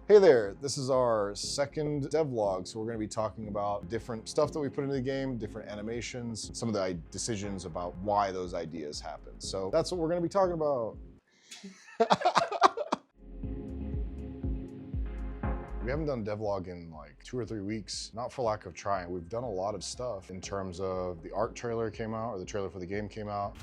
Hey there, this is our second devlog, so we're going to be talking about different stuff that we put into the game, different animations, some of the decisions about why those ideas happen. So that's what we're going to be talking about. We haven't done devlog in like 2 or 3 weeks, not for lack of trying. We've done a lot of stuff in terms of the art trailer came out, or the trailer for the game came out.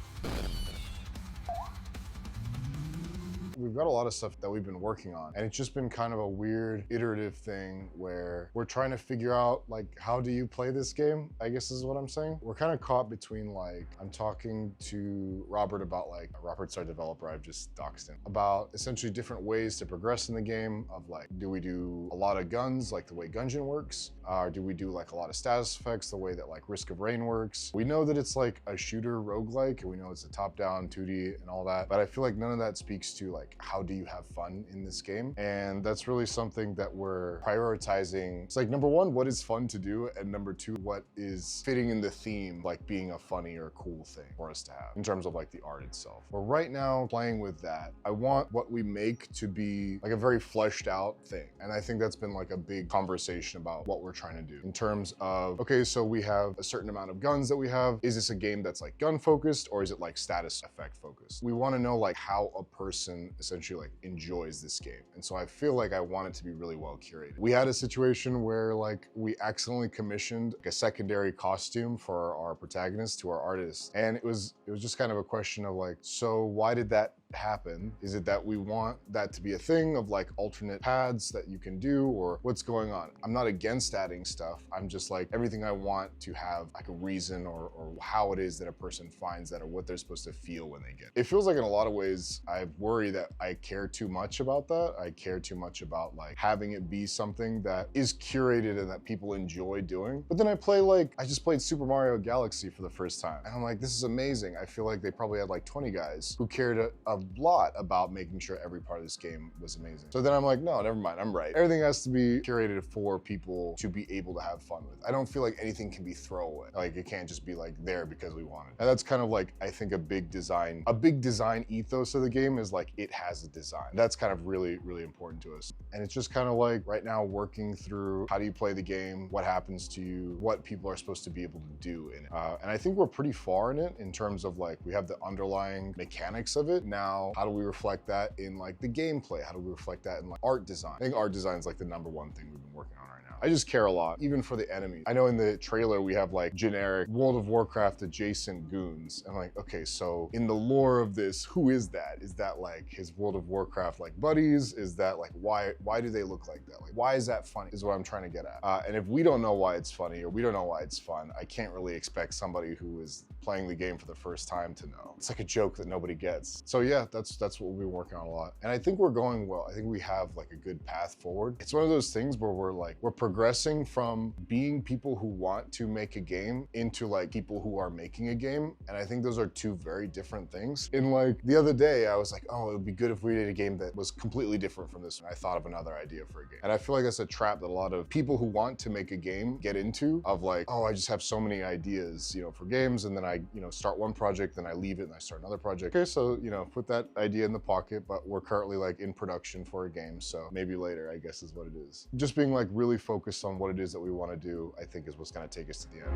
We've got a lot of stuff that we've been working on, and it's just been kind of a weird iterative thing where we're trying to figure out like, how do you play this game, I guess is what I'm saying. We're kind of caught between like, I'm talking to Robert about like, Robert's our developer, I've just doxed him, about essentially different ways to progress in the game of like, do we do a lot of guns like the way Gungeon works? Or do we do like a lot of status effects the way that like Risk of Rain works? We know that it's like a shooter roguelike, and we know it's a top-down 2D and all that, but I feel like none of that speaks to like, how do you have fun in this game? And that's really something that we're prioritizing. It's like, number one, what is fun to do? And number two, what is fitting in the theme, like being a funny or cool thing for us to have in terms of like the art itself. We're right now playing with that. I want what we make to be like a very fleshed out thing. And I think that's been like a big conversation about what we're trying to do in terms of, okay, so we have a certain amount of guns that we have. Is this a game that's like gun focused, or is it like status effect focused? We want to know like how a person essentially like enjoys this game. And so I feel like I want it to be really well curated. We had a situation where like we accidentally commissioned like a secondary costume for our protagonist to our artist. And it was just kind of a question of like, so why did that happen? Is it that we want that to be a thing of like alternate paths that you can do, or what's going on? I'm not against adding stuff. I'm just like, everything I want to have like a reason or how it is that a person finds that, or what they're supposed to feel when they get it. It feels like in a lot of ways, I worry that I care too much about that. I care too much about like having it be something that is curated and that people enjoy doing. But then I just played Super Mario Galaxy for the first time. And I'm like, this is amazing. I feel like they probably had like 20 guys who cared a lot about making sure every part of this game was amazing. So then I'm like, no, never mind, I'm right. Everything has to be curated for people to be able to have fun with. I don't feel like anything can be throwaway. Like it can't just be like there because we want it. And that's kind of like, I think a big design ethos of the game is like, it has a design. That's kind of really, really important to us. And it's just kind of like right now working through how do you play the game, what happens to you, what people are supposed to be able to do in it. And I think we're pretty far in it in terms of like, we have the underlying mechanics of it. Now, how do we reflect that in like the gameplay? How do we reflect that in like art design? I think art design is like the #1 thing we've been working on right now. I just care a lot, even for the enemies. I know in the trailer we have like generic World of Warcraft adjacent goons. I'm like, okay, so in the lore of this, who is that? Is that like his World of Warcraft like buddies? Is that like, why do they look like that? Like, why is that funny is what I'm trying to get at. And if we don't know why it's funny, or we don't know why it's fun, I can't really expect somebody who is playing the game for the first time to know. It's like a joke that nobody gets. So yeah, that's what we'll be working on a lot. And I think we're going well. I think we have like a good path forward. It's one of those things where we're progressing from being people who want to make a game into like people who are making a game. And I think those are two very different things. In like the other day, I was like, oh, it would be good if we did a game that was completely different from this one. I thought of another idea for a game. And I feel like that's a trap that a lot of people who want to make a game get into, of like, oh, I just have so many ideas, for games. And then I, start one project, then I leave it and I start another project. Okay, so, put that idea in the pocket, but we're currently like in production for a game. So maybe later, I guess is what it is. Just being like really focused on what it is that we want to do, I think is what's going to take us to the end.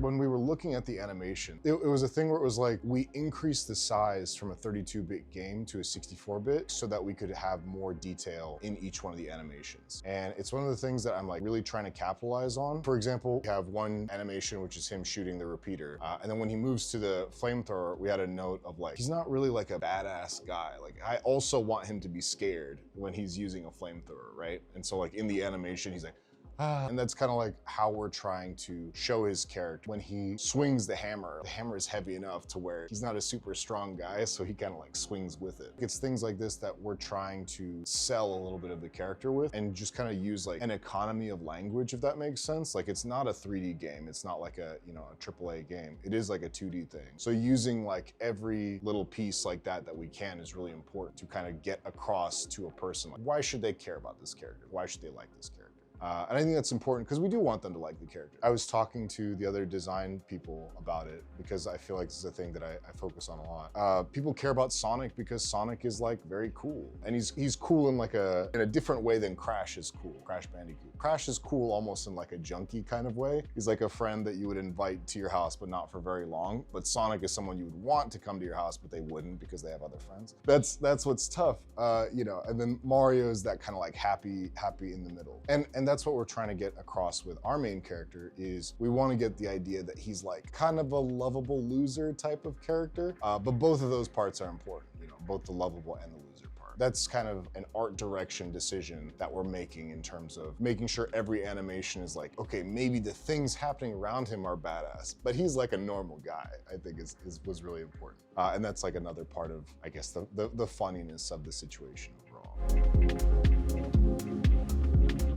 When we were looking at the animation, it was a thing where it was like, we increased the size from a 32-bit game to a 64-bit so that we could have more detail in each one of the animations. And it's one of the things that I'm like really trying to capitalize on. For example, we have one animation, which is him shooting the repeater. And then when he moves to the flamethrower, we had a note of like, he's not really like a badass guy. Like, I also want him to be scared when he's using a flamethrower, right? And so like in the animation, he's like, and that's kind of like how we're trying to show his character. When he swings the hammer is heavy enough to where he's not a super strong guy, so he kind of like swings with it. It's things like this that we're trying to sell a little bit of the character with, and just kind of use like an economy of language, if that makes sense. Like, it's not a 3D game. It's not like a, a AAA game. It is like a 2D thing. So using like every little piece like that we can is really important to kind of get across to a person. Like, why should they care about this character? Why should they like this character? And I think that's important because we do want them to like the character. I was talking to the other design people about it because I feel like this is a thing that I focus on a lot. People care about Sonic because Sonic is like very cool, and he's cool in like in a different way than Crash is cool. Crash Bandicoot. Crash is cool almost in like a junkie kind of way. He's like a friend that you would invite to your house, but not for very long. But Sonic is someone you would want to come to your house, but they wouldn't because they have other friends. That's what's tough, you know. And then Mario is that kind of like happy in the middle, and that's what we're trying to get across with our main character. Is we want to get the idea that he's like kind of a lovable loser type of character, but both of those parts are important, you know, both the lovable and the loser part. That's kind of an art direction decision that we're making in terms of making sure every animation is like, okay, maybe the things happening around him are badass, but he's like a normal guy, I think was really important. And that's like another part of, I guess, the funniness of the situation overall.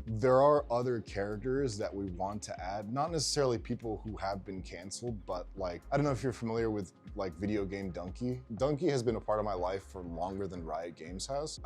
There are other characters that we want to add, not necessarily people who have been canceled, but like, I don't know if you're familiar with like video game Donkey. Donkey has been a part of my life for longer than Riot Games has,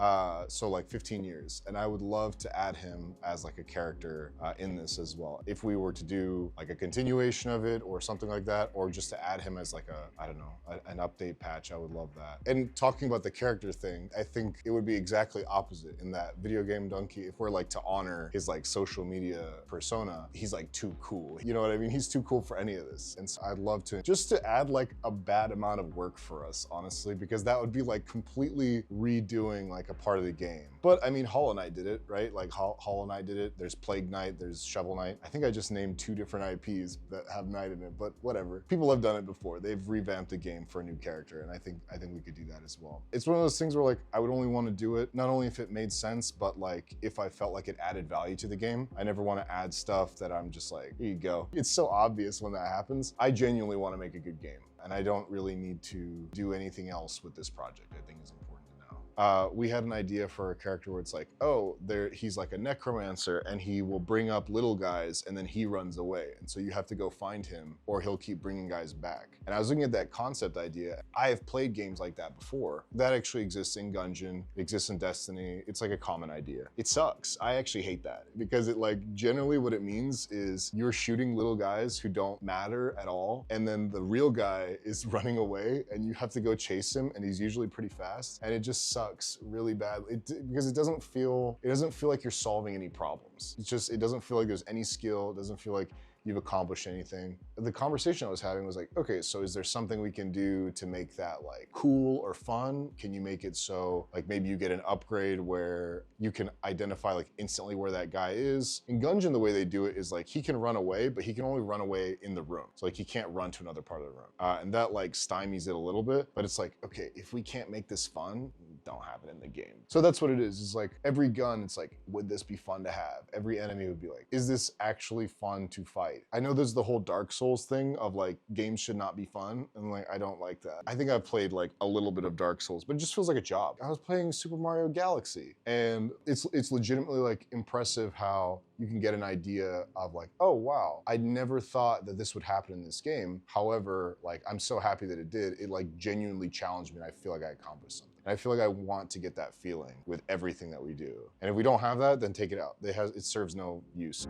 so like 15 years. And I would love to add him as like a character in this as well. If we were to do like a continuation of it or something like that, or just to add him as like I don't know, an update patch, I would love that. And talking about the character thing, I think it would be exactly opposite in that video game Donkey, if we're like to honor his like social media persona, he's like too cool. You know what I mean? He's too cool for any of this. And so I'd love to just to add like a bad amount of work for us, honestly, because that would be like completely redoing like a part of the game. But I mean, Hollow Knight did it, right? Like Hollow Knight did it. There's Plague Knight, there's Shovel Knight. I think I just named 2 different IPs that have Knight in it, but whatever. People have done it before. They've revamped the game for a new character, and I think we could do that as well. It's one of those things where like I would only want to do it not only if it made sense, but like if I felt like it added value to the game. I never want to add stuff that I'm just like, here you go. It's so obvious when that happens. I genuinely want to make a good game, and I don't really need to do anything else with this project. I think is important to know. We had an idea for a character where it's like, oh, he's like a necromancer and he will bring up little guys and then he runs away. And so you have to go find him or he'll keep bringing guys back. And I was looking at that concept idea. I have played games like that before. That actually exists in Gungeon, exists in Destiny. It's like a common idea. It sucks. I actually hate that because it like generally what it means is you're shooting little guys who don't matter at all. And then the real guy is running away and you have to go chase him, and he's usually pretty fast. And it just sucks really bad because it doesn't feel like you're solving any problems. It doesn't feel like there's any skill. It doesn't feel like you've accomplished anything. The conversation I was having was like, okay, so is there something we can do to make that like cool or fun? Can you make it so like maybe you get an upgrade where you can identify like instantly where that guy is? In Gungeon, the way they do it is like he can run away, but he can only run away in the room. So like he can't run to another part of the room. And that like stymies it a little bit, but it's like, okay, if we can't make this fun, don't have it in the game. So that's what it is. It's like every gun, it's like, would this be fun to have? Every enemy would be like, is this actually fun to fight? I know there's the whole Dark Souls thing of like, games should not be fun. And like, I don't like that. I think I've played like a little bit of Dark Souls, but it just feels like a job. I was playing Super Mario Galaxy, and it's legitimately like impressive how you can get an idea of like, oh wow, I never thought that this would happen in this game. However, like I'm so happy that it did. It like genuinely challenged me and I feel like I accomplished something. And I feel like I want to get that feeling with everything that we do. And if we don't have that, then take it out. It serves no use.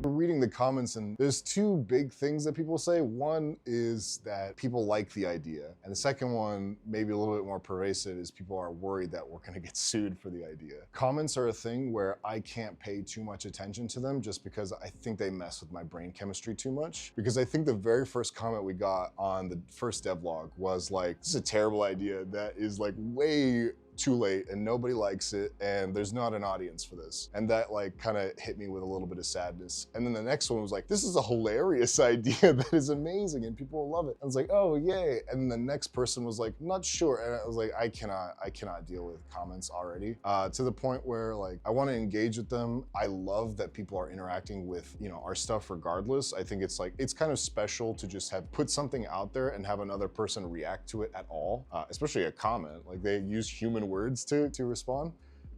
We're reading the comments and there's 2 big things that people say. One is that people like the idea. And the second one, maybe a little bit more pervasive, is people are worried that we're gonna get sued for the idea. Comments are a thing where I can't pay too much attention to them just because I think they mess with my brain chemistry too much. Because I think the very first comment we got on the first devlog was like, this is a terrible idea that is like way too late and nobody likes it and there's not an audience for this. And that like kind of hit me with a little bit of sadness. And then the next one was like, this is a hilarious idea that is amazing and people will love it. I was like, oh yay. And then the next person was like, not sure. And I was like, I cannot deal with comments already, to the point where like, I want to engage with them. I love that people are interacting with, you know, our stuff regardless. I think it's like, it's kind of special to just have put something out there and have another person react to it at all, especially a comment. Like they use human words to respond.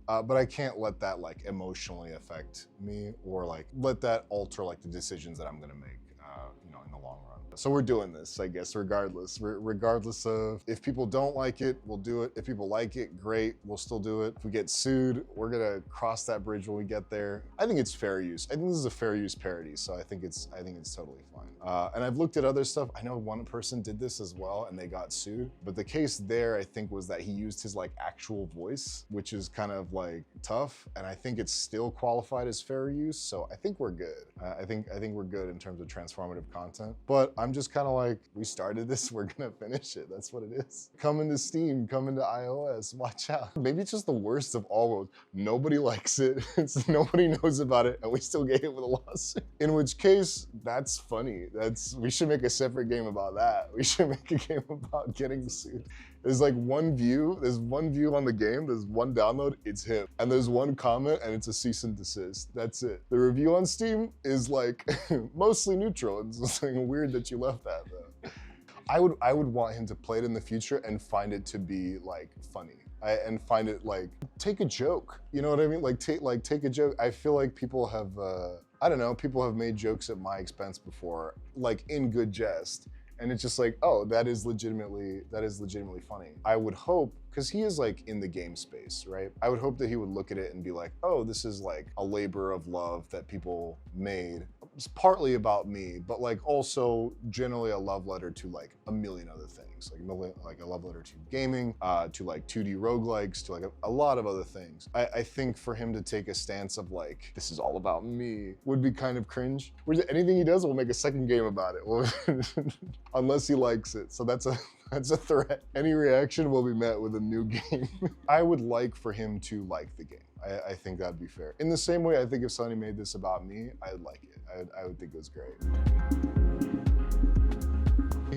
But I can't let that like emotionally affect me or like let that alter like the decisions that I'm gonna make, you know, in the long run. So we're doing this, I guess, regardless of if people don't like it, we'll do it. If people like it, great, we'll still do it. If we get sued, we're gonna cross that bridge when we get there. I think it's fair use. I think this is a fair use parody, so I think it's totally fine. And I've looked at other stuff. I know one person did this as well and they got sued, but the case there I think was that he used his like actual voice, which is kind of like tough, and I think it's still qualified as fair use, so I think we're good. I think we're good in terms of transformative content, but I'm just kind of like, we started this, we're gonna finish it. That's what it is. Come into Steam, come into iOS, watch out. Maybe it's just the worst of all worlds. Nobody likes it, nobody knows about it, and we still get hit with a lawsuit. In which case, that's funny. We should make a separate game about that. We should make a game about getting sued. There's like one view on the game, there's one download, it's him. And there's one comment and it's a cease and desist. That's it. The review on Steam is like mostly neutral. It's just like weird that you left that though. I would want him to play it in the future and find it to be like funny. And find it like, take a joke. You know what I mean? Like take a joke. I feel like people have, I don't know, people have made jokes at my expense before, like in good jest. And it's just like, oh, that is legitimately funny. I would hope, because he is like in the game space, right? I would hope that he would look at it and be like, oh, this is like a labor of love that people made. It's partly about me, but like also generally a love letter to like a million other things, like a love letter to gaming, to like 2D roguelikes, to like a lot of other things. I think for him to take a stance of like, this is all about me, would be kind of cringe. Anything he does, we'll make a second game about it. Unless he likes it. So that's a threat. Any reaction will be met with a new game. I would like for him to like the game. I think that'd be fair. In the same way, I think if somebody made this about me, I'd like it. I would think it was great.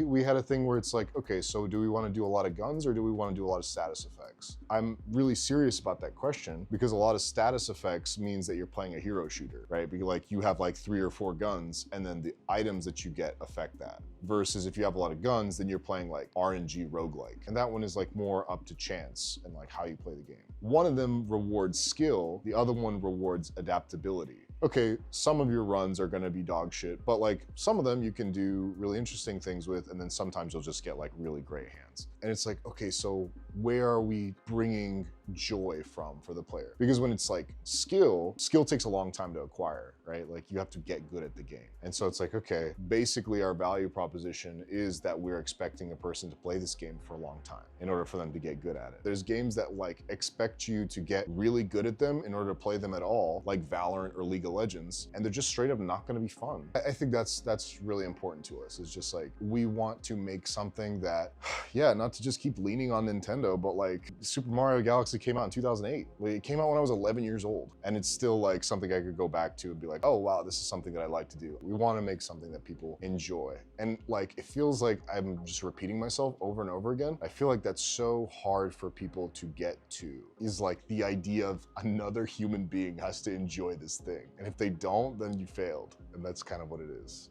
We had a thing where it's like, okay, so do we want to do a lot of guns or do we want to do a lot of status effects? I'm really serious about that question because a lot of status effects means that you're playing a hero shooter, right? Because like you have like 3 or 4 guns and then the items that you get affect that. Versus if you have a lot of guns, then you're playing like RNG roguelike. And that one is like more up to chance and like how you play the game. One of them rewards skill, the other one rewards adaptability. Okay, some of your runs are gonna be dog shit, but like some of them you can do really interesting things with, and then sometimes you'll just get like really great hands. And it's like, okay, so where are we bringing joy from for the player? Because when it's like skill takes a long time to acquire, right? Like you have to get good at the game. And so it's like, okay, basically our value proposition is that we're expecting a person to play this game for a long time in order for them to get good at it. There's games that like expect you to get really good at them in order to play them at all, like Valorant or League of Legends, and they're just straight up not gonna be fun. I think that's really important to us. It's just like, we want to make something that, yeah, not to just keep leaning on Nintendo, but like Super Mario Galaxy came out in 2008. It came out when I was 11 years old, and it's still like something I could go back to and be like, oh wow, this is something that I like to do. We want to make something that people enjoy. And like, it feels like I'm just repeating myself over and over again. I feel like that's so hard for people to get to, is like the idea of another human being has to enjoy this thing. And if they don't, then you failed. And that's kind of what it is.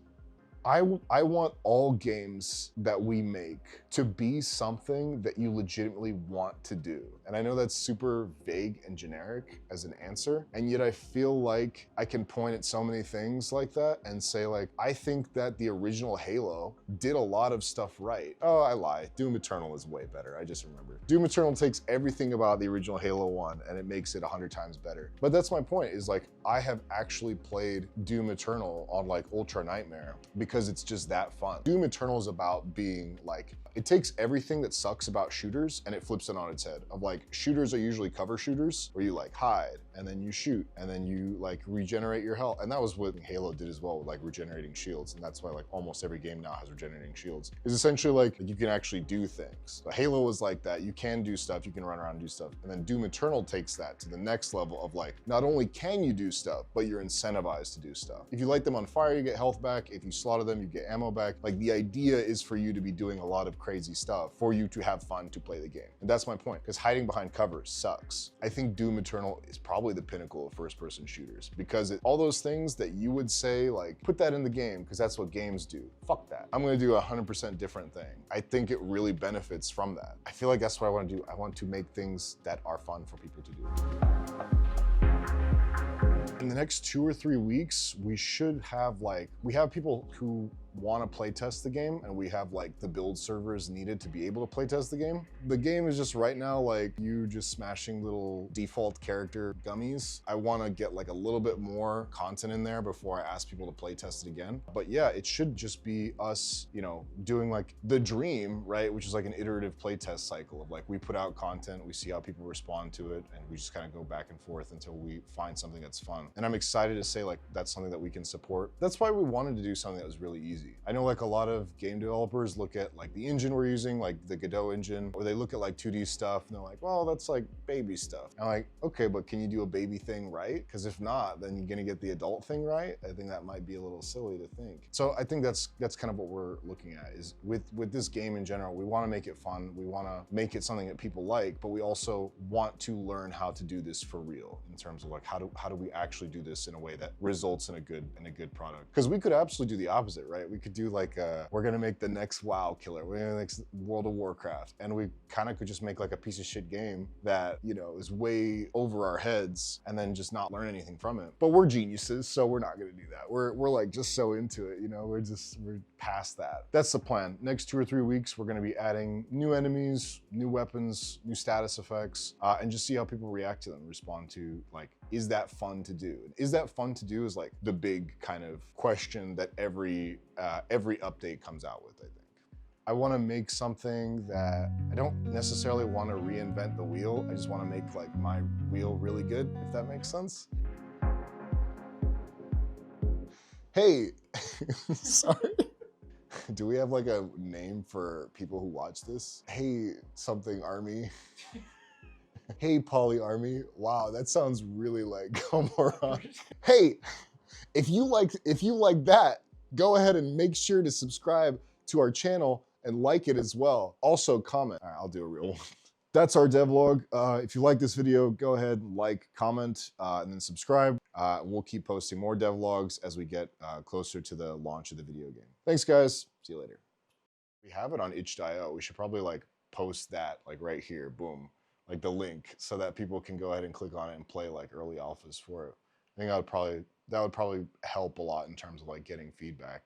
I want all games that we make to be something that you legitimately want to do. And I know that's super vague and generic as an answer, and yet I feel like I can point at so many things like that and say like, I think that the original Halo did a lot of stuff right. Oh, I lie. Doom Eternal is way better. I just remembered. Doom Eternal takes everything about the original Halo 1 and it makes it 100 times better. But that's my point, is like, I have actually played Doom Eternal on like Ultra Nightmare because it's just that fun. Doom Eternal is about being like, it takes everything that sucks about shooters and it flips it on its head. Of like, shooters are usually cover shooters where you like hide and then you shoot and then you like regenerate your health. And that was what Halo did as well, with like regenerating shields. And that's why like almost every game now has regenerating shields. Is essentially like you can actually do things. But Halo was like that. You can do stuff, you can run around and do stuff. And then Doom Eternal takes that to the next level of like, not only can you do stuff, but you're incentivized to do stuff. If you light them on fire, you get health back. If you slaughter them, you get ammo back. Like, the idea is for you to be doing a lot of crazy stuff for you to have fun to play the game. And that's my point, because hiding behind cover sucks. I think Doom Eternal is probably the pinnacle of first-person shooters, because all those things that you would say, like, put that in the game because that's what games do. Fuck that. I'm gonna do a 100% different thing. I think it really benefits from that. I feel like that's what I want to do. I want to make things that are fun for people to do. In the next 2 or 3 weeks, we should have we have people who want to playtest the game and we have like the build servers needed to be able to playtest the game. The game is just right now like you just smashing little default character gummies. I want to get like a little bit more content in there before I ask people to playtest it again. But yeah, it should just be us, you know, doing like the dream, right? Which is like an iterative playtest cycle of like we put out content, we see how people respond to it, and we just kind of go back and forth until we find something that's fun. And I'm excited to say like that's something that we can support. That's why we wanted to do something that was really easy. I know like a lot of game developers look at like the engine we're using, like the Godot engine, or they look at like 2D stuff and they're like, well, that's like baby stuff. And I'm like, okay, but can you do a baby thing right? Because if not, then you're gonna get the adult thing right. I think that might be a little silly to think. So I think that's kind of what we're looking at is with this game in general, we want to make it fun. We want to make it something that people like, but we also want to learn how to do this for real in terms of like how do we actually do this in a way that results in a good product. Because we could absolutely do the opposite, right? We could do like we're gonna make the next WoW killer, we're gonna make World of Warcraft, and we kind of could just make like a piece of shit game that, you know, is way over our heads and then just not learn anything from it. But we're geniuses, so we're not gonna do that. We're like just so into it, you know, we're past that. That's the plan. Next 2 or 3 weeks, we're gonna be adding new enemies, new weapons, new status effects, and just see how people react to them, respond to like, is that fun to do? Is that fun to do is like the big kind of question that every update comes out with, I think. I want to make something that I don't necessarily want to reinvent the wheel. I just want to make like my wheel really good, if that makes sense. Hey, sorry. Do we have like a name for people who watch this? Hey, something army. Hey, Poly Army. Wow, that sounds really like moronic. Hey, if you like that, go ahead and make sure to subscribe to our channel and like it as well. Also comment. All right, I'll do a real one. That's our devlog. If you like this video, go ahead and like, comment, and then subscribe. We'll keep posting more devlogs as we get closer to the launch of the video game. Thanks, guys. See you later. We have it on itch.io. We should probably like post that like right here, boom, like the link, so that people can go ahead and click on it and play like early alphas for it. I think that would probably help a lot in terms of like getting feedback.